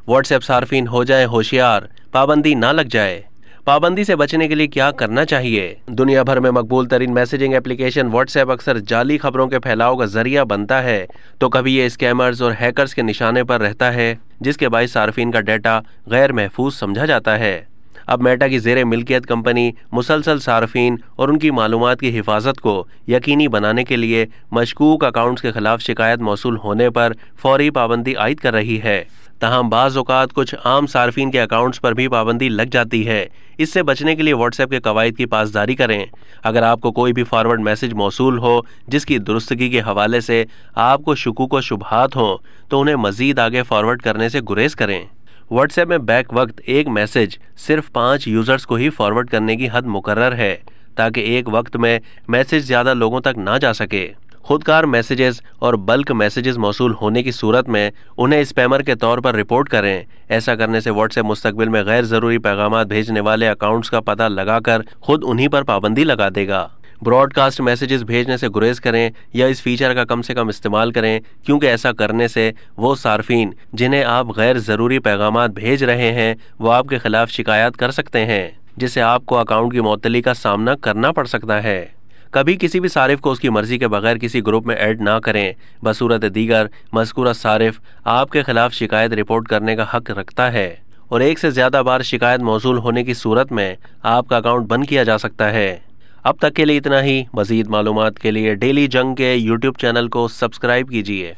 What's app सार्फिन हो जाए होशियार, पाबंदी ना लग जाए। पाबंदी से बचने के लिए क्या करना चाहिए? दुनिया भर में मकबूल तरीन मैसेजिंग एप्लीकेशन व्हाट्सएप अक्सर जाली खबरों के फैलाव का जरिया बनता है, तो कभी ये स्कैमर्स और हैकर्स के निशाने पर रहता है, जिसके बायस सार्फिन का डाटा गैर महफूज समझा जाता है। अब मेटा की ज़ेरे मिल्कियत कंपनी मुसलसल सार्फिन और उनकी मालूमात की हिफाजत को यकीनी बनाने के लिए मशकूक अकाउंट्स के खिलाफ शिकायत मौसूल होने पर फौरी पाबंदी आयद कर रही है। तहम बाज़ औक़ात कुछ आम सार्फिन के अकाउंट्स पर भी पाबंदी लग जाती है। इससे बचने के लिए व्हाट्सएप के कवायद की पासदारी करें। अगर आपको कोई भी फॉरवर्ड मैसेज मौसूल हो जिसकी दुरुस्तगी के हवाले से आपको शुकूक व शुबहात हों, तो उन्हें मज़ीद आगे फॉरवर्ड करने से गुरेज करें। व्हाट्सएप में बैक वक्त एक मैसेज सिर्फ 5 यूज़र्स को ही फॉरवर्ड करने की हद मुकर्रर है, ताकि एक वक्त में मैसेज ज़्यादा लोगों तक ना जा सके। खुदकार मैसेजेस और बल्क मैसेजेस मौसूल होने की सूरत में उन्हें स्पैमर के तौर पर रिपोर्ट करें। ऐसा करने से व्हाट्सएप मुस्तकबिल में गैर ज़रूरी पैगामात भेजने वाले अकाउंट्स का पता लगाकर खुद उन्हीं पर पाबंदी लगा देगा। ब्रॉडकास्ट मैसेजेस भेजने से गुरेज करें या इस फीचर का कम से कम इस्तेमाल करें, क्योंकि ऐसा करने से वो सार्फिन जिन्हें आप गैर ज़रूरी पैगामात भेज रहे हैं वो आपके खिलाफ शिकायत कर सकते हैं, जिससे आपको अकाउंट की मुअत्तली का सामना करना पड़ सकता है। कभी किसी भी सारिफ को उसकी मर्जी के बगैर किसी ग्रुप में ऐड ना करें। बसूरत दीगर मज़कूरा सारिफ आपके खिलाफ शिकायत रिपोर्ट करने का हक रखता है और एक से ज़्यादा बार शिकायत मौसूल होने की सूरत में आपका अकाउंट बंद किया जा सकता है। अब तक के लिए इतना ही। मज़ीद मालूमात के लिए डेली जंग के यूट्यूब चैनल को सब्सक्राइब कीजिए।